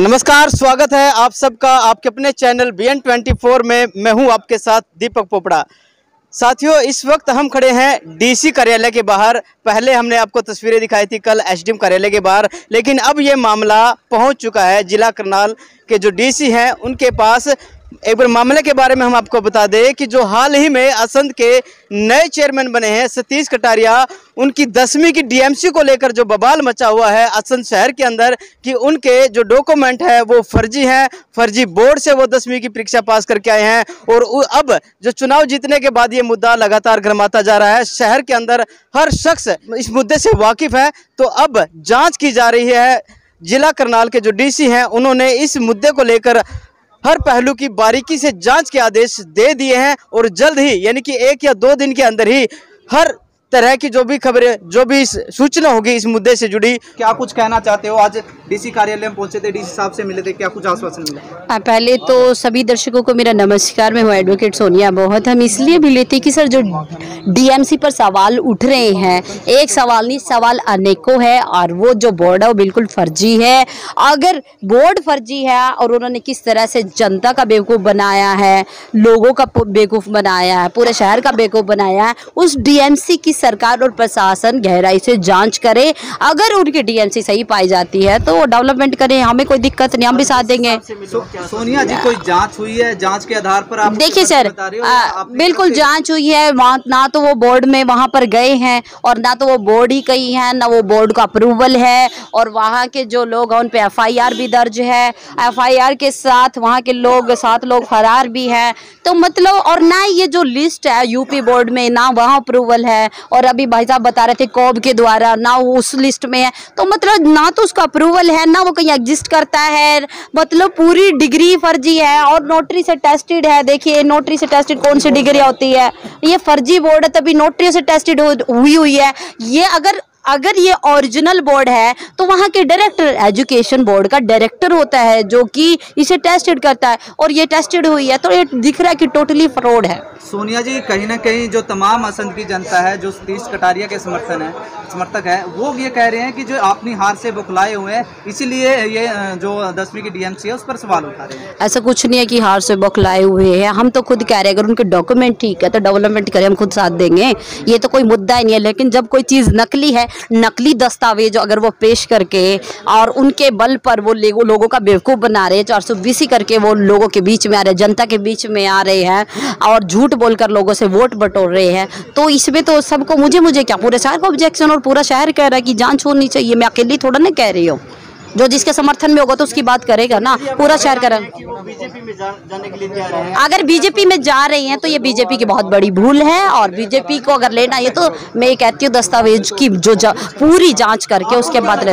नमस्कार, स्वागत है आप सबका आपके अपने चैनल BN24 में। मैं हूं आपके साथ दीपक पोपड़ा। साथियों, इस वक्त हम खड़े हैं डीसी कार्यालय के बाहर। पहले हमने आपको तस्वीरें दिखाई थी कल एसडीएम कार्यालय के बाहर, लेकिन अब ये मामला पहुंच चुका है जिला करनाल के जो डीसी हैं उनके पास। एक बार मामले के बारे में हम आपको बता दें कि जो हाल ही में असंध के नए चेयरमैन बने हैं सतीश कटारिया, उनकी 10वीं की डीएमसी को लेकर जो बवाल मचा हुआ है असंध शहर के अंदर कि उनके जो डॉक्यूमेंट है वो फर्जी हैं, फर्जी बोर्ड से वो 10वीं की परीक्षा पास करके आए हैं। और अब जो चुनाव जीतने के बाद ये मुद्दा लगातार गर्माता जा रहा है। शहर के अंदर हर शख्स इस मुद्दे से वाकिफ है, तो अब जाँच की जा रही है। जिला करनाल के जो डीसी हैं उन्होंने इस मुद्दे को लेकर हर पहलू की बारीकी से जांच के आदेश दे दिए हैं और जल्द ही यानी कि 1 या 2 दिन के अंदर ही हर तरह की जो भी खबरें, जो भी सूचना होगी इस मुद्दे से जुड़ी। क्या कुछ कहना चाहते हो? आज डीसी कार्यालय में पहुंचे थे, डीसी साहब से मिले थे, क्या कुछ आश्वासन मिला? पहले तो सभी दर्शकों को मेरा नमस्कार। मैं हूँ एडवोकेट सोनिया बहुत। हम इसलिए मिले थे कि सर जो डीएमसी पर सवाल उठ रहे हैं, एक सवाल नहीं, सवाल अनेकों है और वो जो बोर्ड है वो बिल्कुल फर्जी है। अगर बोर्ड फर्जी है और उन्होंने किस तरह से जनता का बेवकूफ़ बनाया है, लोगों का बेवकूफ़ बनाया है, पूरे शहर का बेवकूफ़ बनाया है, उस डीएमसी की सरकार और प्रशासन गहराई से जांच करे। अगर उनकी डीएमसी सही पाई जाती है तो वो डेवलपमेंट करें, हमें कोई दिक्कत नहीं, हम भी साथ देंगे। सोनिया जी, कोई जांच हुई है? जांच के आधार पर आप देखिए सर, बिल्कुल जांच हुई है। वहाँ ना तो वो बोर्ड में वहाँ पर गए हैं और ना तो वो बोर्ड ही कही है, ना वो बोर्ड का अप्रूवल है। और वहाँ के जो लोग हैं उन पे एफआईआर भी दर्ज है। एफआईआर के साथ वहाँ के लोग 7 लोग फरार भी हैं। तो मतलब, और ना ये जो लिस्ट है यूपी बोर्ड में, ना वहाँ अप्रूवल है। और अभी भाई साहब बता रहे थे कोब के द्वारा, ना वो उस लिस्ट में है। तो मतलब ना तो उसका अप्रूवल है, ना वो कहीं एग्जिस्ट करता है। मतलब पूरी डिग्री फर्जी है और नोटरी से टेस्टेड है। देखिए, नोटरी से टेस्टेड कौन सी डिग्री होती है? ये फर्जी बोर्ड है, तभी नोटरी से टेस्टेड हुई है। ये अगर ये ओरिजिनल बोर्ड है तो वहाँ के डायरेक्टर, एजुकेशन बोर्ड का डायरेक्टर होता है जो कि इसे टेस्टेड करता है, और ये टेस्टेड हुई है तो ये दिख रहा है कि टोटली फ्रॉड है। सोनिया जी, कहीं ना कहीं जो तमाम असंध की जनता है, जो सतीश कटारिया के समर्थक है, वो ये कह रहे हैं कि जो अपनी हार से बुखलाए हुए हैं, इसीलिए ये जो 10वीं की डीएमसी है उस पर सवाल उठा रहे हैं। ऐसा कुछ नहीं है कि हार से बुखलाए हुए हैं। हम तो खुद कह रहे हैं अगर उनके डॉक्यूमेंट ठीक है तो डेवलपमेंट करें, हम खुद साथ देंगे, ये तो कोई मुद्दा ही नहीं है। लेकिन जब कोई चीज़ नकली है, नकली दस्तावेज अगर वो पेश करके और उनके बल पर वो लोगों का बेवकूफ़ बना रहे हैं, 420 करके वो लोगों के बीच में आ रहे हैं, जनता के बीच में आ रहे हैं और झूठ बोलकर लोगों से वोट बटोर रहे हैं, तो इसमें तो सबको मुझे क्या, पूरे शहर को ऑब्जेक्शन, और पूरा शहर कह रहा है कि जांच होनी चाहिए। मैं अकेली थोड़ा ना कह रही हूँ, जो जिसके समर्थन में होगा तो उसकी बात करेगा ना, पूरा शहर करेगा। अगर बीजेपी में जा रही हैं तो ये बीजेपी की बहुत बड़ी भूल है, और बीजेपी को अगर लेना है तो मैं ये कहती हूँ दस्तावेज की जो पूरी जांच करके उसके बाद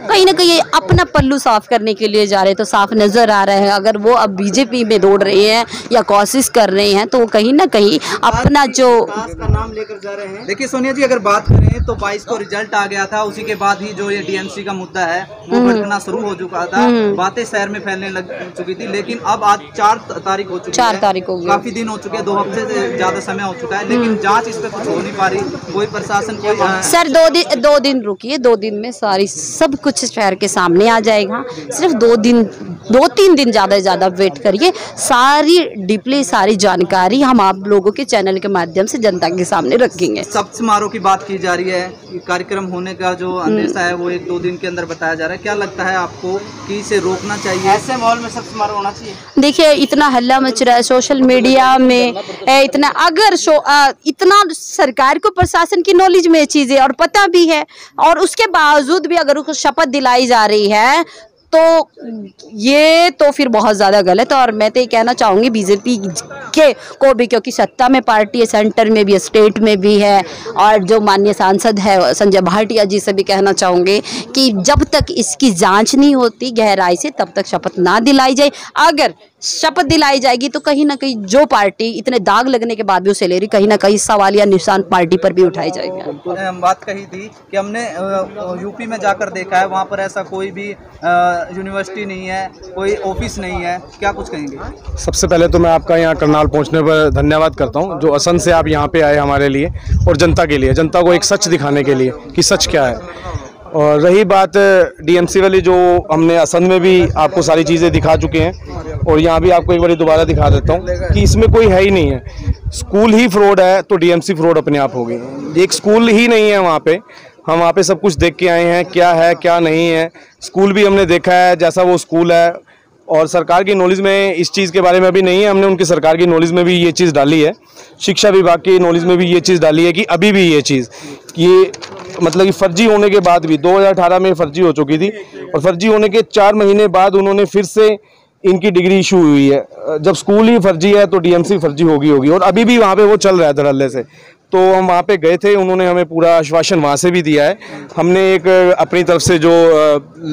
कहीं ना कहीं अपना पल्लू साफ करने के लिए जा रहे हैं, तो साफ नजर आ रहा है। अगर वो अब बीजेपी में दौड़ रहे हैं या कोशिश कर रहे हैं तो वो कहीं ना कहीं अपना जो नाम लेकर जा रहे हैं। देखिए सोनिया जी, अगर बात करें तो 22 को रिजल्ट आ गया था, उसी के बाद ही जो ये डीएमसी का मुद्दा है वो भड़कना शुरू हो चुका था, बातें शहर में फैलने लग चुकी थी। लेकिन अब आज 4 तारीख हो चुकी है, 4 तारीख हो गई, काफी दिन हो चुके हैं, 2 हफ्ते से ज्यादा समय हो चुका है, लेकिन जांच इस पर कुछ हो नहीं पा रही। कोई प्रशासन कोई सर 2 दिन रुकिए, 2 दिन में सारी सब कुछ शहर के सामने आ जाएगा। सिर्फ 2-3 दिन ज्यादा से ज्यादा वेट करिए, सारी डीपली सारी जानकारी हम आप लोगों के चैनल के माध्यम से जनता के सामने रखेंगे। सप्त समारोह की बात की जा रही है, कार्यक्रम होने का जो अंदेशा है वो 1-2 दिन के अंदर बताया जा रहा है। क्या लगता है आपको कि इसे रोकना चाहिए? ऐसे माहौल में सप्त समारोह होना चाहिए? देखिए, इतना हल्ला मच रहा है सोशल मीडिया में, इतना अगर इतना सरकार को प्रशासन की नॉलेज में चीजें और पता भी है, और उसके बावजूद भी अगर उसको शपथ दिलाई जा रही है तो ये तो फिर बहुत ज़्यादा गलत है। और मैं तो ये कहना चाहूँगी बीजेपी के को भी, क्योंकि सत्ता में पार्टी है, सेंटर में भी है, स्टेट में भी है, और जो माननीय सांसद है संजय भाटिया जी से भी कहना चाहूँगी कि जब तक इसकी जांच नहीं होती गहराई से तब तक शपथ ना दिलाई जाए। अगर शपथ दिलाई जाएगी तो कहीं ना कहीं जो पार्टी इतने दाग लगने के बाद भी उसे ले रही, कहीं ना कहीं सवालिया निशान पार्टी पर भी उठाई जाएगी। हम बात कही थी कि हमने यूपी में जाकर देखा है, वहाँ पर ऐसा कोई भी यूनिवर्सिटी नहीं है, कोई ऑफिस नहीं है, क्या कुछ कहेंगे? सबसे पहले तो मैं आपका यहाँ करनाल पहुँचने पर धन्यवाद करता हूँ, जो असंध से आप यहाँ पे आए हमारे लिए और जनता के लिए, जनता को एक सच दिखाने के लिए कि सच क्या है। और रही बात डीएमसी वाली, जो हमने असंध में भी आपको सारी चीज़ें दिखा चुके हैं और यहाँ भी आपको एक बार दोबारा दिखा देता हूँ कि इसमें कोई है ही नहीं है। स्कूल ही फ्रॉड है तो डीएमसी फ्रॉड अपने आप होगी। एक स्कूल ही नहीं है वहाँ पे। हम वहाँ पे सब कुछ देख के आए हैं, क्या है क्या नहीं है। स्कूल भी हमने देखा है जैसा वो स्कूल है, और सरकार की नॉलेज में इस चीज़ के बारे में अभी नहीं है। हमने उनकी सरकार की नॉलेज में भी ये चीज़ डाली है, शिक्षा विभाग की नॉलेज में भी ये चीज़ डाली है कि अभी भी ये चीज़ ये मतलब कि फर्जी होने के बाद भी 2018 में फर्जी हो चुकी थी और फर्जी होने के 4 महीने बाद उन्होंने फिर से इनकी डिग्री इशू हुई है। जब स्कूल ही फर्जी है तो डीएमसी फर्जी होगी और अभी भी वहाँ पे वो चल रहा है धड़ल्ले से। तो हम वहाँ पे गए थे, उन्होंने हमें पूरा आश्वासन वहाँ से भी दिया है। हमने एक अपनी तरफ से जो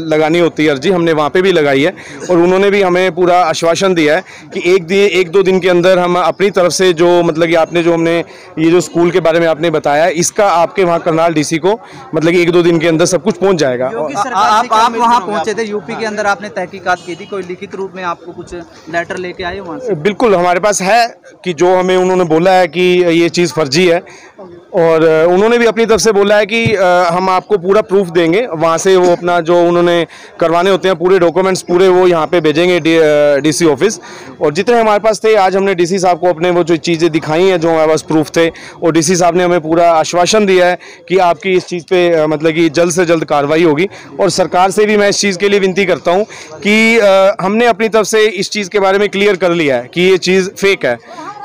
लगानी होती है अर्जी, हमने वहाँ पे भी लगाई है और उन्होंने भी हमें पूरा आश्वासन दिया है कि एक दो दिन के अंदर हम अपनी तरफ से जो मतलब कि आपने जो हमने ये जो स्कूल के बारे में आपने बताया है, इसका आपके वहाँ करनाल डीसी को मतलब कि 1-2 दिन के अंदर सब कुछ पहुँच जाएगा। आप वहाँ पहुँचे थे यूपी के अंदर, आपने तहकीकात की थी, कोई लिखित रूप में आपको कुछ लेटर लेके आए वहाँ से? बिल्कुल हमारे पास है कि जो हमें उन्होंने बोला है कि ये चीज़ फर्जी है और उन्होंने भी अपनी तरफ से बोला है कि हम आपको पूरा प्रूफ देंगे। वहाँ से वो अपना जो उन्होंने करवाने होते हैं पूरे डॉक्यूमेंट्स पूरे वो यहाँ पे भेजेंगे डीसी ऑफिस। और जितने हमारे पास थे आज हमने डीसी साहब को अपने वो जो चीज़ें दिखाई हैं जो हमारे पास प्रूफ थे, और डीसी साहब ने हमें पूरा आश्वासन दिया है कि आपकी इस चीज़ पे मतलब कि जल्द से जल्द कार्रवाई होगी। और सरकार से भी मैं इस चीज़ के लिए विनती करता हूँ कि हमने अपनी तरफ से इस चीज़ के बारे में क्लियर कर लिया है कि ये चीज़ फेक है।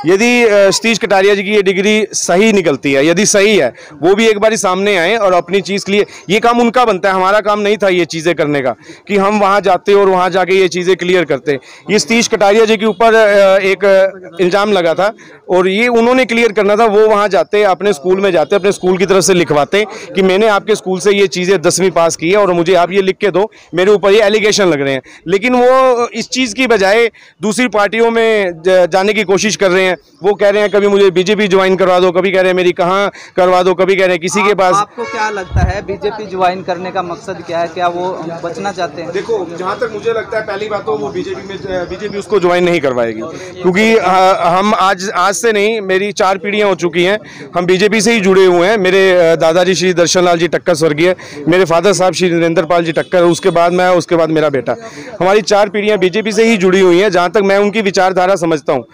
यदि सतीश कटारिया जी की ये डिग्री सही निकलती है, यदि सही है, वो भी एक बारी सामने आए और अपनी चीज़ के लिए, ये काम उनका बनता है, हमारा काम नहीं था ये चीज़ें करने का कि हम वहाँ जाते और वहाँ जाके ये चीज़ें क्लियर करते। ये सतीश कटारिया जी के ऊपर एक इल्ज़ाम लगा था और ये उन्होंने क्लियर करना था। वो वहाँ जाते, अपने स्कूल में जाते, अपने स्कूल की तरफ से लिखवाते कि मैंने आपके स्कूल से ये चीज़ें 10वीं पास की है और मुझे आप ये लिख के दो, मेरे ऊपर ये एलिगेशन लग रहे हैं। लेकिन वो इस चीज़ की बजाय दूसरी पार्टियों में जाने की कोशिश कर रहे हैं। वो कह रहे हैं कभी मुझे बीजेपी ज्वाइन करवा दो, कभी कह रहे हैं मेरी कहाँ करवा दो, कभी कह रहे हैं किसी के पास। आपको क्या लगता है बीजेपी ज्वाइन करने का मकसद क्या है? क्या वो बचना चाहते हैं? देखो जहाँ तक मुझे लगता है पहली बात तो वो बीजेपी उसको ज्वाइन नहीं करवाएगी, क्योंकि हम आज से नहीं, मेरी 4 पीढ़ियाँ हो चुकी हैं, हम बीजेपी से ही जुड़े हुए हैं। मेरे दादाजी श्री दर्शन लाल जी टक्कर स्वर्गीय, मेरे फादर साहब श्री नरेंद्र पाल जी टक्कर, उसके बाद मैं, उसके बाद मेरा बेटा, हमारी 4 पीढ़ियाँ बीजेपी से ही जुड़ी हुई हैं। जहाँ तक मैं उनकी विचारधारा समझता हूँ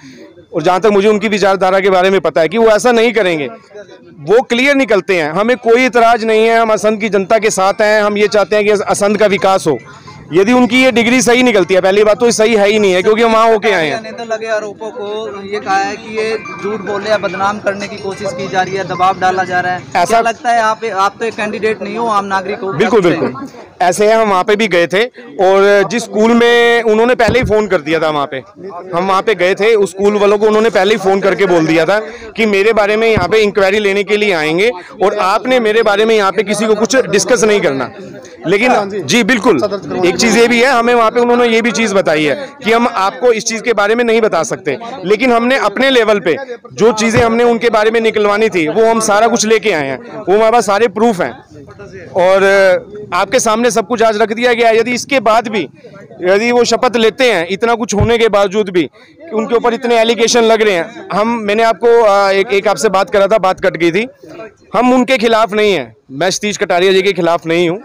और जहाँ तक मुझे उनकी विचारधारा के बारे में पता है कि वो ऐसा नहीं करेंगे, वो क्लियर निकलते हैं। हमें कोई इतराज नहीं है, हम असंध की जनता के साथ हैं। हम ये चाहते हैं कि असंध का विकास हो। यदि उनकी ये डिग्री सही निकलती है, पहली बात तो ये सही है ही नहीं है क्योंकि हम वहाँ होके आए हैं। तो लगे आरोपों को ये कहा है कि ये झूठ बोले या बदनाम करने की कोशिश की जा रही है, दबाव डाला जा रहा है। ऐसा लगता है आप तो एक कैंडिडेट नहीं हो, आम नागरिक हो। बिल्कुल बिल्कुल ऐसे है। हम वहाँ पे भी गए थे और जिस स्कूल में उन्होंने पहले ही फ़ोन कर दिया था, वहाँ पे हम वहाँ पे गए थे, उस स्कूल वालों को उन्होंने पहले ही फ़ोन करके बोल दिया था कि मेरे बारे में यहाँ पे इंक्वायरी लेने के लिए आएंगे और आपने मेरे बारे में यहाँ पे किसी को कुछ डिस्कस नहीं करना। लेकिन जी बिल्कुल, एक चीज़ ये भी है, हमें वहाँ पे उन्होंने ये भी चीज़ बताई है कि हम आपको इस चीज़ के बारे में नहीं बता सकते, लेकिन हमने अपने लेवल पे जो चीज़ें हमने उनके बारे में निकलवानी थी वो हम सारा कुछ लेके आए हैं। वो हमारे पास सारे प्रूफ हैं और आपके सामने सब कुछ आज रख दिया गया है। यदि इसके बाद भी यदि वो शपथ लेते हैं, इतना कुछ होने के बावजूद भी उनके ऊपर इतने एलिगेशन लग रहे हैं, मैंने आपको एक आपसे बात करा था, बात कट गई थी। हम उनके खिलाफ नहीं हैं, मैं सतीश कटारिया जी के खिलाफ नहीं हूँ।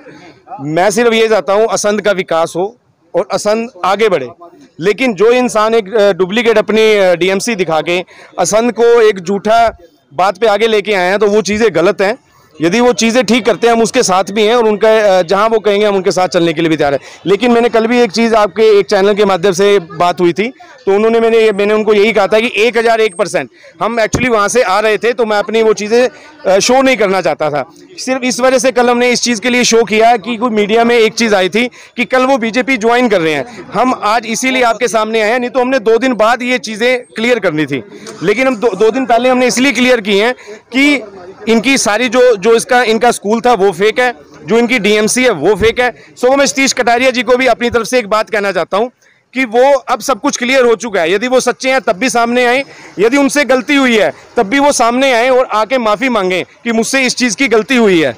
मैं सिर्फ ये चाहता हूँ असंध का विकास हो और असंध आगे बढ़े। लेकिन जो इंसान एक डुप्लीकेट अपनी डीएमसी दिखा के असंध को एक झूठा बात पे आगे लेके आए हैं तो वो चीज़ें गलत हैं। यदि वो चीज़ें ठीक करते हैं हम उसके साथ भी हैं और उनका जहां वो कहेंगे हम उनके साथ चलने के लिए भी तैयार है। लेकिन मैंने कल भी एक चीज़ आपके एक चैनल के माध्यम से बात हुई थी तो उन्होंने मैंने उनको यही कहा था कि 1001% हम एक्चुअली वहां से आ रहे थे तो मैं अपनी वो चीज़ें शो नहीं करना चाहता था। सिर्फ इस वजह से कल हमने इस चीज़ के लिए शो किया कि कोई मीडिया में एक चीज़ आई थी कि कल वो बीजेपी ज्वाइन कर रहे हैं। हम आज इसीलिए आपके सामने आए हैं, नहीं तो हमने 2 दिन बाद ये चीज़ें क्लियर करनी थी। लेकिन हम 2 दिन पहले हमने इसलिए क्लियर की हैं कि इनकी सारी जो इनका स्कूल था वो फेक है, जो इनकी डीएमसी है वो फेक है। सो मैं सतीश कटारिया जी को भी अपनी तरफ से एक बात कहना चाहता हूं कि वो अब सब कुछ क्लियर हो चुका है। यदि वो सच्चे हैं तब भी सामने आए, यदि उनसे गलती हुई है तब भी वो सामने आए और आके माफ़ी मांगें कि मुझसे इस चीज़ की गलती हुई है।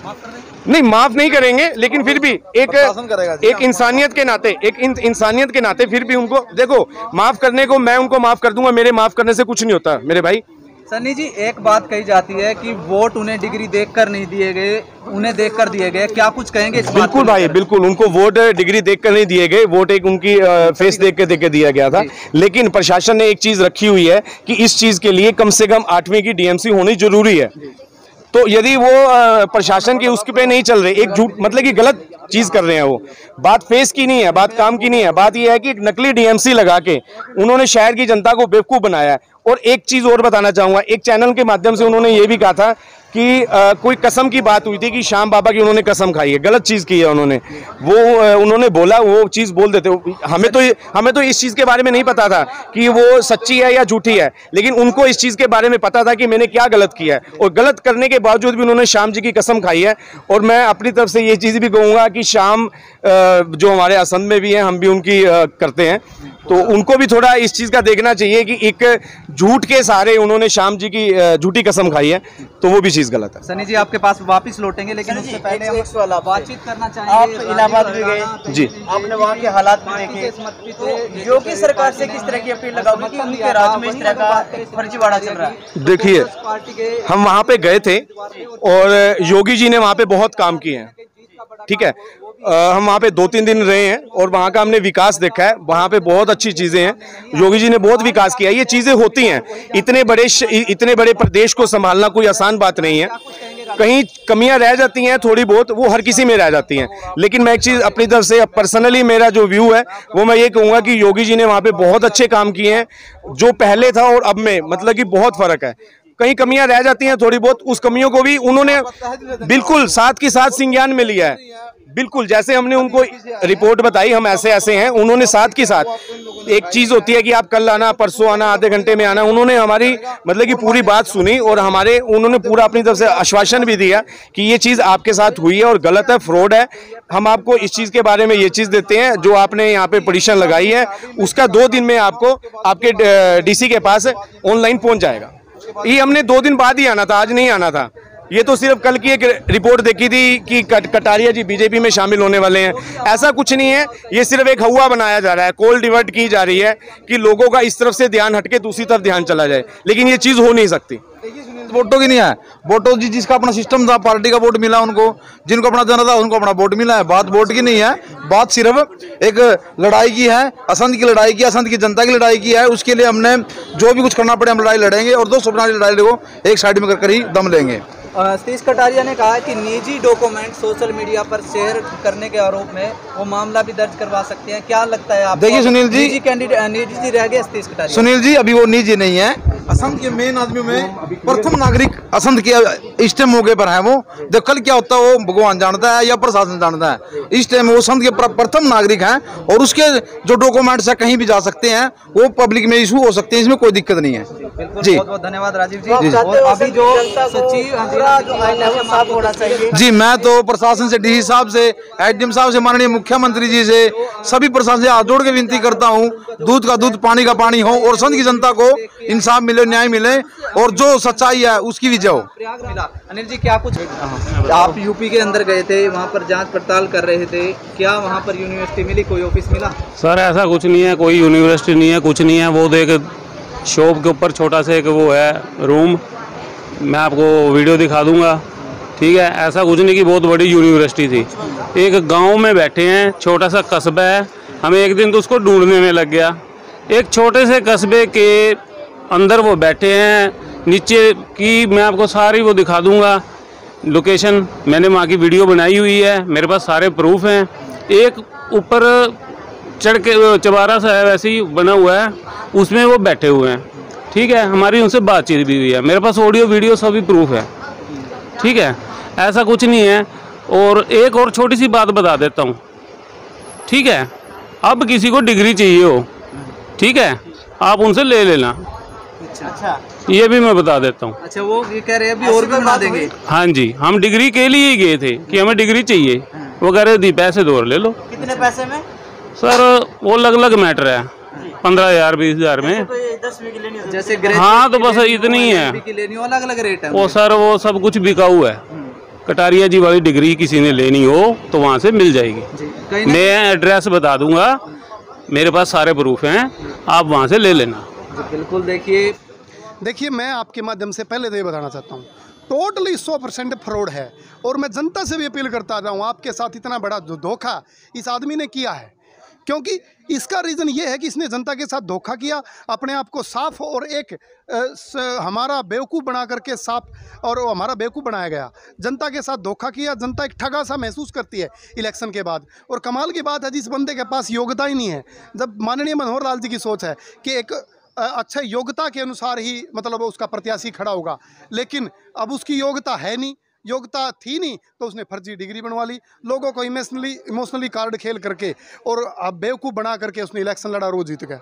नहीं, माफ़ नहीं करेंगे, लेकिन फिर भी एक इंसानियत के नाते फिर भी उनको देखो, माफ़ करने को मैं उनको माफ़ कर दूंगा, मेरे माफ़ करने से कुछ नहीं होता मेरे भाई। सन्नी जी, एक बात कही जाती है कि वोट उन्हें डिग्री देखकर नहीं दिए गए, उन्हें देखकर दिए गए, क्या कुछ कहेंगे इस बात? बिल्कुल भाई, बिल्कुल, उनको वोट डिग्री देखकर नहीं दिए गए, वोट एक उनकी फेस देख के दिया गया था। लेकिन प्रशासन ने एक चीज रखी हुई है कि इस चीज के लिए कम से कम 8वीं की डीएमसी होनी जरूरी है। तो यदि वो प्रशासन के उसके पे नहीं चल रहे, एक झूठ मतलब कि गलत चीज कर रहे हैं, वो बात फेस की नहीं है, बात काम की नहीं है, बात ये है कि एक नकली डीएमसी लगा के उन्होंने शहर की जनता को बेवकूफ बनाया है। और एक चीज और बताना चाहूंगा, एक चैनल के माध्यम से उन्होंने ये भी कहा था कि कोई कसम की बात हुई थी कि श्याम बाबा की उन्होंने कसम खाई है, गलत चीज की है उन्होंने, वो उन्होंने बोला, वो चीज बोल देते। हमें तो इस चीज के बारे में नहीं पता था कि वो सच्ची है या झूठी है, लेकिन उनको इस चीज के बारे में पता था कि मैंने क्या गलत किया है, और गलत करने के बावजूद भी उन्होंने श्याम जी की कसम खाई है। और मैं अपनी तरफ से ये चीज भी कहूंगा कि श्याम जो हमारे असंध में भी हैं, हम भी उनकी करते हैं, तो उनको भी थोड़ा इस चीज का देखना चाहिए कि एक झूठ के सहारे उन्होंने श्याम जी की झूठी कसम खाई है, तो वो भी चीज गलत है। सनी जी, आपके पास वापस लौटेंगे, लेकिन उससे पहले हम बातचीत करना चाहेंगे। आप इलाहाबाद भी गए जी, आपने वहाँ के हालात भी देखे, तो योगी सरकार से किस तरह की अपील लगाओगे कि उनके राज्य में इस तरह का फर्जीवाड़ा चल रहा है? देखिए, हम वहाँ पे गए थे और योगी जी ने वहाँ पे बहुत काम किए हैं, ठीक है। हम वहाँ पे 2-3 दिन रहे हैं और वहाँ का हमने विकास देखा है, वहाँ पे बहुत अच्छी चीज़ें हैं, योगी जी ने बहुत विकास किया है। ये चीज़ें होती हैं, इतने बड़े प्रदेश को संभालना कोई आसान बात नहीं है, कहीं कमियां रह जाती हैं थोड़ी बहुत, वो हर किसी में रह जाती हैं। लेकिन मैं एक चीज़ अपनी तरफ से पर्सनली मेरा जो व्यू है वो मैं ये कहूँगा कि योगी जी ने वहाँ पे बहुत अच्छे काम किए हैं, जो पहले था और अब में मतलब कि बहुत फ़र्क है। कहीं कमियां रह जाती हैं थोड़ी बहुत, उस कमियों को भी उन्होंने बिल्कुल साथ के साथ संज्ञान में लिया है। बिल्कुल जैसे हमने उनको रिपोर्ट बताई, हम ऐसे ऐसे हैं, उन्होंने साथ के साथ, एक चीज़ होती है कि आप कल आना, परसों आना, आधे घंटे में आना, उन्होंने हमारी मतलब कि पूरी बात सुनी और उन्होंने पूरा अपनी तरफ से आश्वासन भी दिया कि ये चीज़ आपके साथ हुई है और गलत है, फ्रॉड है, हम आपको इस चीज़ के बारे में ये चीज़ देते हैं, जो आपने यहाँ पे पिटीशन लगाई है उसका 2 दिन में आपको आपके डीसी के पास ऑनलाइन पहुँच जाएगा। ये हमने 2 दिन बाद ही आना था, आज नहीं आना था। ये तो सिर्फ कल की एक रिपोर्ट देखी थी कि कटारिया जी बीजेपी में शामिल होने वाले हैं, ऐसा कुछ नहीं है। ये सिर्फ एक हवा बनाया जा रहा है, कॉल डिवर्ट की जा रही है कि लोगों का इस तरफ से ध्यान हटके दूसरी तरफ ध्यान चला जाए, लेकिन ये चीज़ हो नहीं सकती। वोटों की नहीं है, वोटों जिसका अपना सिस्टम था, पार्टी का वोट मिला उनको, जिनको अपना जाना था उनको अपना वोट मिला है। बात वोट की नहीं है, बात सिर्फ एक लड़ाई की है, असंध की लड़ाई की, असंध की जनता की लड़ाई की है। उसके लिए हमने जो भी कुछ करना पड़े हम लड़ाई लड़ेंगे और 200 लड़ाई को एक साइड में कर ही दम लेंगे। सतीश कटारिया ने कहा कि निजी डॉक्यूमेंट सोशल मीडिया पर शेयर करने के आरोप में वो मामला भी दर्ज करवा सकते हैं, क्या लगता है आपको? देखिए सुनील जी, निजी कैंडिडेट निजी रह गए सतीश कटारिया। सुनील जी, अभी वो निजी नहीं है, असंध के मेन आदमियों में प्रथम नागरिक असंध के इस टाइम मौके पर है। वो देखो कल क्या होता है वो भगवान जानता है या प्रशासन जानता है। इस टाइम वो संघ के प्रथम नागरिक हैं और उसके जो डॉक्यूमेंट्स है कहीं भी जा सकते हैं, वो पब्लिक में इशू हो सकते हैं, इसमें कोई दिक्कत नहीं है जी। बहुत बहुत धन्यवाद राजीव जी। अभी जो सचिव जी, मैं तो प्रशासन से, डीसी साहब से, एसडीएम साहब से, माननीय मुख्यमंत्री जी से, सभी प्रशासन से हाथ जोड़ के विनती करता हूं, दूध का दूध पानी का पानी हो और संघ की जनता को इंसाफ मिले, न्याय मिले और जो सच्चाई है उसकी विजय हो। अनिल जी, क्या कुछ आप यूपी के अंदर गए थे, वहाँ पर जांच पड़ताल कर रहे थे, क्या वहाँ पर यूनिवर्सिटी मिली, कोई ऑफिस मिला? सर ऐसा कुछ नहीं है, कोई यूनिवर्सिटी नहीं है, कुछ नहीं है। वो एक शॉप के ऊपर छोटा सा एक वो है रूम, मैं आपको वीडियो दिखा दूंगा, ठीक है। ऐसा कुछ नहीं कि बहुत बड़ी यूनिवर्सिटी थी। एक गांव में बैठे हैं, छोटा सा कस्बा है, हमें एक दिन तो उसको ढूंढने में लग गया। एक छोटे से कस्बे के अंदर वो बैठे हैं, नीचे की मैं आपको सारी वो दिखा दूंगा लोकेशन, मैंने वहाँ की वीडियो बनाई हुई है, मेरे पास सारे प्रूफ हैं। एक ऊपर चढ़ के चबारा सा है वैसे ही बना हुआ है, उसमें वो बैठे हुए हैं, ठीक है। हमारी उनसे बातचीत भी हुई है, मेरे पास ऑडियो वीडियो सभी प्रूफ है, ठीक है। ऐसा कुछ नहीं है। और एक और छोटी सी बात बता देता हूँ, ठीक है। अब किसी को डिग्री चाहिए हो, ठीक है, आप उनसे ले लेना। अच्छा, ये भी मैं बता देता हूँ। अच्छा, वो ये कह रहे हैं अभी और भी बना देंगे। हाँ जी, हम डिग्री के लिए ही गए थे कि हमें डिग्री चाहिए, वो कह रहे दी पैसे दो और ले लो। कितने पैसे में? सर वो अलग अलग मैटर है, 15,000 20,000 में। 10वीं की लेनी होती है जैसे हाँ, तो बस इतनी ही है, अलग अलग रेट है वो सर, वो सब कुछ बिकाऊ है। कटारिया जी वाली डिग्री किसी ने लेनी हो तो वहाँ से मिल जाएगी। मैं एड्रेस बता दूंगा, मेरे पास सारे प्रूफ हैं, आप वहाँ से ले लेना। बिल्कुल, देखिए देखिए, मैं आपके माध्यम से पहले तो ये बताना चाहता हूँ, टोटली 100% फ्रॉड है। और मैं जनता से भी अपील करता रहा हूँ, आपके साथ इतना बड़ा जो धोखा इस आदमी ने किया है, क्योंकि इसका रीज़न ये है कि इसने जनता के साथ धोखा किया, अपने आप को साफ और एक हमारा बेवकूफ़ बना करके साफ और हमारा बेवकूफ़ बनाया गया, जनता के साथ धोखा किया। जनता एक ठगा सा महसूस करती है इलेक्शन के बाद। और कमाल की बात है, जिस बंदे के पास योग्यता ही नहीं है, जब माननीय मनोहर लाल जी की सोच है कि एक अच्छे योग्यता के अनुसार ही मतलब उसका प्रत्याशी खड़ा होगा, लेकिन अब उसकी योग्यता है नहीं, योग्यता थी नहीं, तो उसने फर्जी डिग्री बनवा ली, लोगों को इमोशनली कार्ड खेल करके और अब बेवकूफ़ बना करके उसने इलेक्शन लड़ा और वो जीत गया।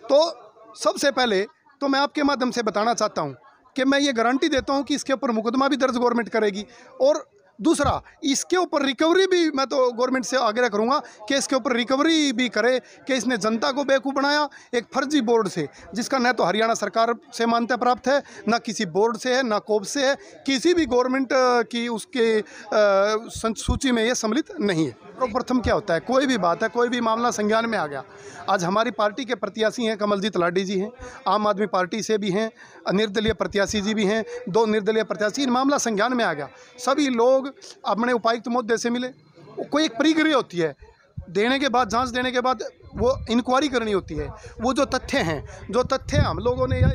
तो सबसे पहले तो मैं आपके माध्यम से बताना चाहता हूँ कि मैं ये गारंटी देता हूँ कि इसके ऊपर मुकदमा भी दर्ज गवर्नमेंट करेगी, और दूसरा इसके ऊपर रिकवरी भी मैं तो गवर्नमेंट से आग्रह करूंगा कि इसके ऊपर रिकवरी भी करे कि इसने जनता को बेवकूफ़ बनाया एक फर्जी बोर्ड से, जिसका न तो हरियाणा सरकार से मान्यता प्राप्त है, ना किसी बोर्ड से है, ना कोब से है, किसी भी गवर्नमेंट की उसके सूची में ये सम्मिलित नहीं है। प्रथम क्या होता है, कोई भी बात है, कोई भी मामला संज्ञान में आ गया। आज हमारी पार्टी के प्रत्याशी हैं, कमलजीत लाडी जी हैं, आम आदमी पार्टी से भी हैं, निर्दलीय प्रत्याशी जी भी हैं, 2 निर्दलीय प्रत्याशी, इन मामला संज्ञान में आ गया। सभी लोग अपने उपायुक्त महोदय से मिले, कोई एक प्रक्रिया होती है, देने के बाद जांच देने के बाद वो इंक्वायरी करनी होती है। वो जो तथ्य हम लोगों ने या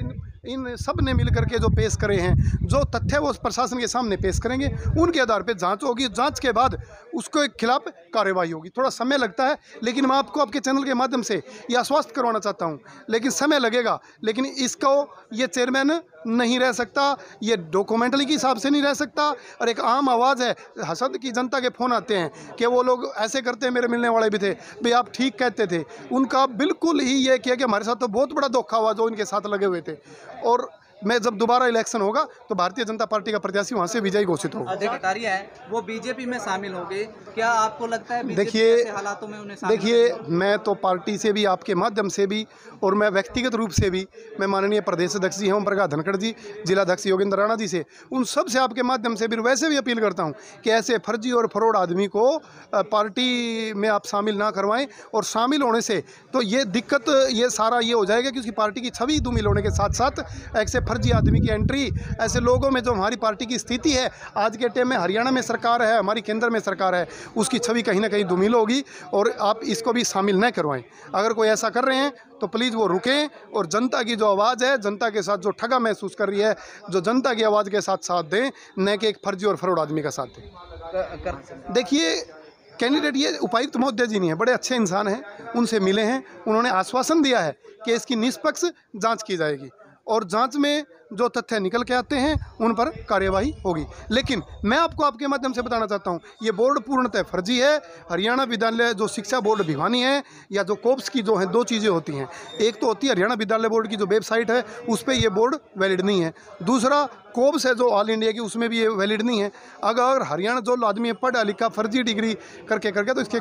इन सब ने मिल करके जो पेश करे हैं, जो तथ्य वो प्रशासन के सामने पेश करेंगे, उनके आधार पे जांच होगी। जांच के बाद उसके खिलाफ कार्रवाई होगी। थोड़ा समय लगता है, लेकिन मैं आपको आपके चैनल के माध्यम से ये आश्वस्त करवाना चाहता हूँ, लेकिन समय लगेगा, लेकिन इसको ये चेयरमैन नहीं रह सकता, ये डॉक्यूमेंटरी के हिसाब से नहीं रह सकता। और एक आम आवाज़ है, हसद की जनता के फ़ोन आते हैं कि वो लोग ऐसे करते हैं, मेरे मिलने वाले भी थे, भाई आप ठीक कहते थे, उनका बिल्कुल ही ये किया कि हमारे साथ तो बहुत बड़ा धोखा हुआ जो इनके साथ लगे हुए थे। और मैं जब दोबारा इलेक्शन होगा तो भारतीय जनता पार्टी का प्रत्याशी वहां से विजयी घोषित होगा। कटारिया है वो बीजेपी में शामिल हो गए, क्या आपको लगता है देखिए हालातों में उन्हें देखिए मैं तो पार्टी से भी, आपके माध्यम से भी, और मैं व्यक्तिगत रूप से भी, मैं माननीय प्रदेश अध्यक्ष जी हैं ओम प्रकाश धनखड़ जी, जिला अध्यक्ष योगेंद्र राणा जी से, उन सब से आपके माध्यम से भी वैसे भी अपील करता हूँ कि ऐसे फर्जी और फ्रॉड आदमी को पार्टी में आप शामिल ना करवाएं। और शामिल होने से तो ये दिक्कत ये सारा ये हो जाएगा कि उसकी पार्टी की छवि धूमिल होने के साथ साथ ऐसे फर्जी आदमी की एंट्री ऐसे लोगों में, जो हमारी पार्टी की स्थिति है आज के टाइम में, हरियाणा में सरकार है, हमारी केंद्र में सरकार है, उसकी छवि कहीं ना कहीं धूमिल होगी। और आप इसको भी शामिल न करवाएं। अगर कोई ऐसा कर रहे हैं तो प्लीज़ वो रुकें और जनता की जो आवाज़ है, जनता के साथ जो ठगा महसूस कर रही है, जो जनता की आवाज़ के साथ दें, न कि एक फर्जी और फ्रॉड आदमी का साथ दें। देखिए कैंडिडेट ये उपायुक्त महोदय जी नहीं है, बड़े अच्छे इंसान हैं, उनसे मिले हैं, उन्होंने आश्वासन दिया है कि इसकी निष्पक्ष जांच की जाएगी और जांच में जो तथ्य निकल के आते हैं उन पर कार्यवाही होगी। लेकिन मैं आपको आपके माध्यम से बताना चाहता हूं, ये बोर्ड पूर्णतः फर्जी है। हरियाणा विद्यालय जो शिक्षा बोर्ड भिवानी है या जो कोप्स की जो है, 2 चीज़ें होती हैं। एक तो होती है हरियाणा विद्यालय बोर्ड की जो वेबसाइट है, उस पर ये बोर्ड वैलिड नहीं है। दूसरा कोब्स है जो ऑल इंडिया की, उसमें भी ये वैलिड नहीं है। अगर हरियाणा जो आदमी पढ़ा लिखा फर्जी डिग्री करके तो इसके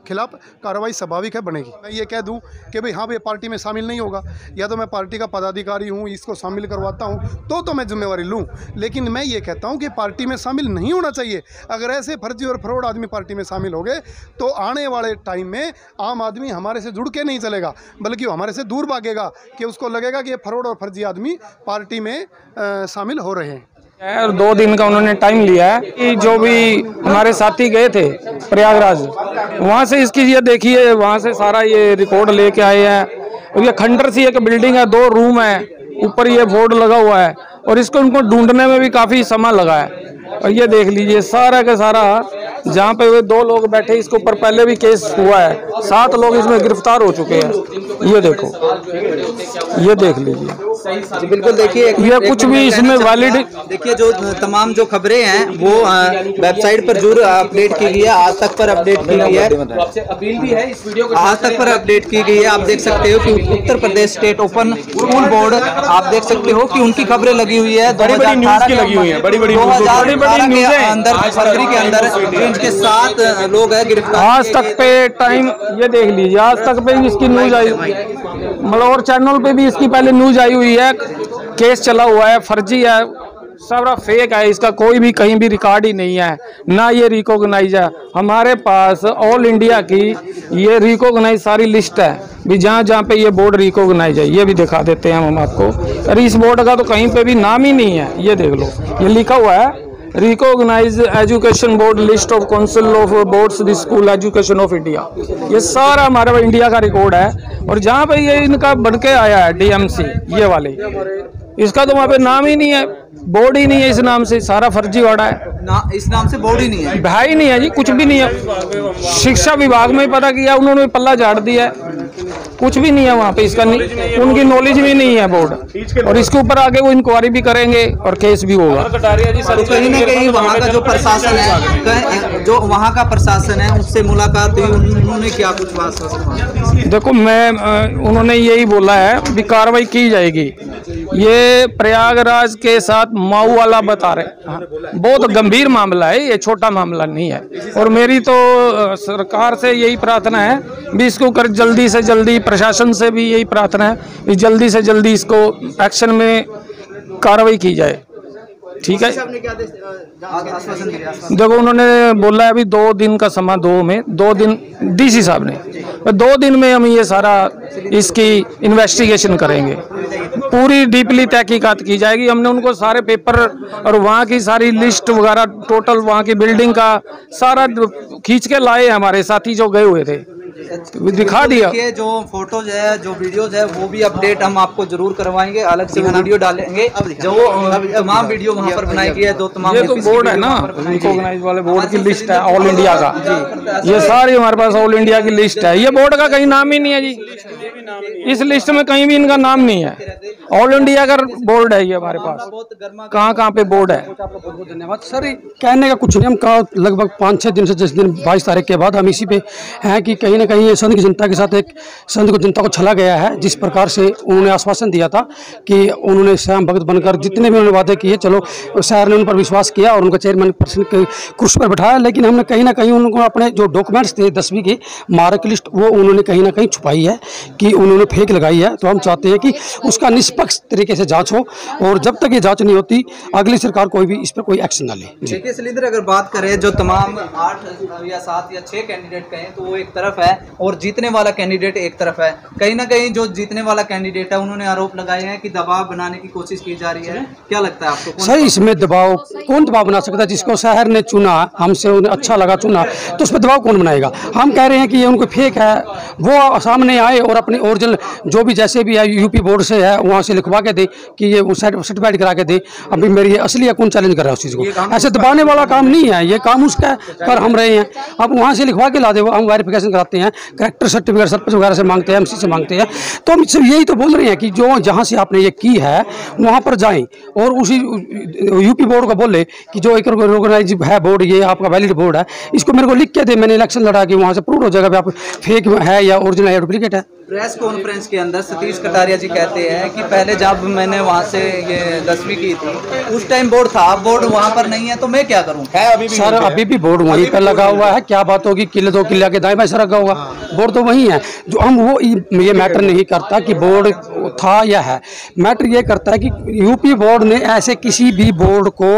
खिलाफ कार्रवाई स्वाभाविक है बनेगी। मैं ये कह दूं कि भाई हाँ, भाई पार्टी में शामिल नहीं होगा, या तो मैं पार्टी का पदाधिकारी हूँ, इसको शामिल करवाता हूँ तो मैं जिम्मेवारी लूँ। लेकिन मैं ये कहता हूँ कि पार्टी में शामिल नहीं होना चाहिए। अगर ऐसे फर्जी और फ्रॉड आदमी पार्टी में शामिल हो गए तो आने वाले टाइम में आम आदमी हमारे से जुड़ के नहीं चलेगा, बल्कि वो हमारे से दूर भागेगा कि उसको लगेगा कि ये फ्रॉड और फर्जी आदमी पार्टी में शामिल हो रहे हैं। और 2 दिन का उन्होंने टाइम लिया है कि जो भी हमारे साथी गए थे प्रयागराज, वहाँ से इसकी ये देखिए, वहाँ से सारा ये रिकॉर्ड लेके आए हैं। और ये खंडर सी एक बिल्डिंग है, 2 रूम है, ऊपर ये बोर्ड लगा हुआ है और इसको उनको ढूंढने में भी काफ़ी समय लगा है। और ये देख लीजिए सारा का सारा, जहाँ पे वे 2 लोग बैठे, इसके ऊपर पहले भी केस हुआ है, 7 लोग इसमें गिरफ्तार हो चुके हैं। ये देखो, ये देख लीजिए। बिल्कुल देखिए, ये कुछ भी इसमें वैलिड, देखिए जो तमाम जो खबरें हैं वो वेबसाइट पर जरूर अपडेट की गई है, आज तक पर अपडेट की गई है, अपील भी है इस वीडियो को आज तक पर अपडेट की गई है। आप देख सकते हो कि Uttar Pradesh state open school board, आप देख सकते हो कि उनकी खबरें लगी हुई है, बड़ी न्यूज़ की लगी हुई है, बड़ी 2018 के अंदर, फरवरी के अंदर इनके 7 लोग हैं गिरफ्तार। आज तक पे टाइम ये देख लीजिए, आज तक पे इसकी न्यूज आई, मतलब और चैनल पे भी इसकी पहले न्यूज आई हुई है, केस चला हुआ है, फर्जी है, सारा फेक है, इसका कोई भी कहीं भी रिकॉर्ड ही नहीं है, ना ये रिकॉग्नाइज है। हमारे पास ऑल इंडिया की ये रिकॉग्नाइज सारी लिस्ट है भी, जहाँ जहाँ पे ये बोर्ड रिकॉग्नाइज है, ये भी दिखा देते हैं हम आपको। अरे इस बोर्ड का तो कहीं पे भी नाम ही नहीं है, ये देख लो, ये लिखा हुआ है recognize education board list of council of boards the school education of India. ये सारा हमारा इंडिया का रिकॉर्ड है। और जहाँ पे ये इनका बन के आया है DMC ये वाले, इसका तो वहाँ पे नाम ही नहीं है, बोर्ड ही नहीं है इस नाम से, सारा फर्जीवाड़ा है ना, इस नाम से बोर्ड ही नहीं है, भाई नहीं है जी, कुछ भी नहीं है। शिक्षा विभाग में पता किया उन्होंने, पल्ला झाड़ दिया है, कुछ भी नहीं है वहाँ पे, इसका नहीं, उनकी नॉलेज भी नहीं है बोर्ड। और इसके ऊपर आगे वो इंक्वायरी भी करेंगे और केस भी होगा। तो कहीं ना कहीं वहाँ का जो प्रशासन है, जो वहाँ का प्रशासन है, उससे मुलाकात हुई, उन्होंने क्या कुछ आश्वासन? देखो उन्होंने यही बोला है भी कार्रवाई की जाएगी। ये प्रयागराज के साथ माऊ वाला बता रहे, बहुत गंभीर मामला है, ये छोटा मामला नहीं है। और मेरी तो सरकार से यही प्रार्थना है भी इसको कर जल्दी से जल्दी, प्रशासन से भी यही प्रार्थना है कि जल्दी से जल्दी इसको एक्शन में कार्रवाई की जाए। ठीक है, देखो उन्होंने बोला है अभी 2 दिन का समय, 2 दिन DC साहब ने, 2 दिन में हम ये सारा इसकी इन्वेस्टिगेशन करेंगे, पूरी डीपली तहकीकात की जाएगी। हमने उनको सारे पेपर और वहाँ की सारी लिस्ट वगैरह, टोटल वहाँ की बिल्डिंग का सारा खींच के लाए, हमारे साथी जो गए हुए थे दिखा दिया। जो फोटोज है, जो वीडियोज है, वो भी अपडेट हम आपको जरूर करवाएंगे, अलग से वीडियो डालेंगे जो तमाम वीडियो वहाँ पर बनाई गई है। जो तमाम, ये तो बोर्ड है ना, रिकॉग्नाइज वाले बोर्ड की लिस्ट है ऑल इंडिया का, ये सारी हमारे पास ऑल इंडिया की लिस्ट है। ये बोर्ड का कहीं नाम ही नहीं है जी, इस लिस्ट में कहीं भी इनका नाम नहीं है, ऑल इंडिया का बोर्ड है ये हमारे पास। कहाँ पे बोर्ड है? बहुत धन्यवाद सर। कहने का कुछ नहीं, हम कहा लगभग 5-6 दिन से, जिस दिन 22 तारीख के बाद हम इसी पे हैं कि कहीं ना कहीं ये संघ की जनता के साथ एक संघ को जनता को छला गया है। जिस प्रकार से उन्होंने आश्वासन दिया था कि उन्होंने श्याम भगत बनकर जितने भी उन्होंने वादे किए, चलो शहर ने उन पर विश्वास किया और उनका चेयरमैन पर्सन के कुर्सी पर बैठाया, लेकिन हमने कहीं ना कहीं उनको अपने जो डॉक्यूमेंट्स थे 10वीं की मार्क लिस्ट, वो उन्होंने कहीं ना कहीं छुपाई है कि उन्होंने फेक लगाई है। तो हम चाहते हैं कि उसका निष्पक्ष तरीके से जांच हो, और जब तक ये जांच नहीं होती अगली सरकार कोई भी इस पर कोई एक्शन ना ले। देखिए शैलेंद्र, अगर बात करें जो तमाम 8 या 7 या 6 कैंडिडेट कहें तो वो एक तरफ है और जीतने वाला कैंडिडेट एक तरफ है। कहीं ना कहीं जो जीतने वाला कैंडिडेट है, उन्होंने आरोप लगाए हैं कि दबाव बनाने की कोशिश की जा रही है। क्या लगता है आपको? सर इसमें दबाव कौन दबाव बना सकता है? जिसको शहर ने चुना, हमसे उन्हें अच्छा लगा चुना, तो उस पर दबाव कौन बनाएगा? हम कह रहे हैं कि ये उनको फेक है, वो सामने आए और अपनी ओरिजिनल जो भी जैसे भी है यूपी बोर्ड से है वहाँ से लिखवा के दे कि ये सर्टिफाइड करा के दे। अभी मेरी असली है, कौन चैलेंज कर रहा है उस चीज़ को? ऐसे दबाने वाला काम नहीं है, ये काम उसका कर हम रहे हैं। अब वहाँ से लिखवा के ला दे, वो हम वेरिफिकेशन कराते हैं, करेक्टर सर्टिफिकेट सरपंच वगैरह से मांगते हैं, MC से मांगते हैं। तो हम सिर्फ यही तो बोल रहे हैं कि जो जहाँ से आपने ये की है वहाँ पर जाएं और उसी यूपी बोर्ड को बोले कि जो एक ऑर्गेनाइज है बोर्ड, ये आपका वैलिड बोर्ड है, इसको मेरे को लिख के दे, मैंने इलेक्शन लड़ा के वहाँ से प्रूव हो जाएगा भी आप फेक है या ओरिजिनल है, डुप्लीकेट है। प्रेस कॉन्फ्रेंस के अंदर सतीश कटारिया जी कहते हैं कि पहले जब मैंने वहाँ से ये 10वीं की थी उस टाइम बोर्ड था, अब बोर्ड वहाँ पर नहीं है, तो मैं क्या करूँ? सर अभी भी बोर्ड वहीं पर लगा हुआ है। क्या बात होगी, किले 2 किले के दाएं बाएं से रखा होगा, बोर्ड तो वहीं है। जो हम वो ये मैटर नहीं करता कि बोर्ड था या है, मैटर ये करता है कि यूपी बोर्ड ने ऐसे किसी भी बोर्ड को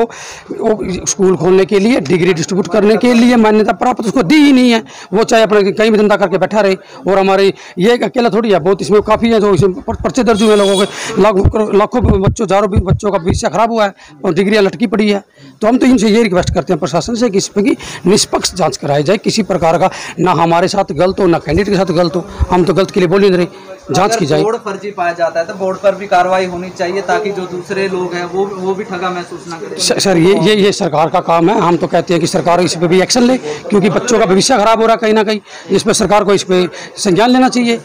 स्कूल खोलने के लिए, डिग्री डिस्ट्रीब्यूट करने के लिए मान्यता प्राप्त उसको दी ही नहीं है। वो चाहे अपना कहीं भी धंधा करके बैठा रहे। और हमारे ये अकेला थोड़ी है, बहुत इसमें काफ़ी है जो इसमें पर्चे दर्ज हुए लोगों के, लाखों बच्चों, हज़ारों बच्चों का भविष्य खराब हुआ है और डिग्रियाँ लटकी पड़ी है। तो हम तो इनसे ये रिक्वेस्ट करते हैं प्रशासन से कि इस पर की निष्पक्ष जांच कराई जाए, किसी प्रकार का ना हमारे साथ गलत हो ना कैंडिडेट के साथ गलत हो। हम तो गलत के लिए बोल नहीं रहे, जांच की जाए। बोर्ड फर्जी पाया जाता है तो बोर्ड पर भी कार्रवाई होनी चाहिए ताकि जो दूसरे लोग हैं वो भी ठगा महसूस ना करें। सर ये सरकार का काम है। हम तो कहते हैं कि सरकार इस पर भी एक्शन ले, क्योंकि बच्चों का भविष्य खराब हो रहा है कहीं ना कहीं, इस पर सरकार को इस पर संज्ञान लेना चाहिए।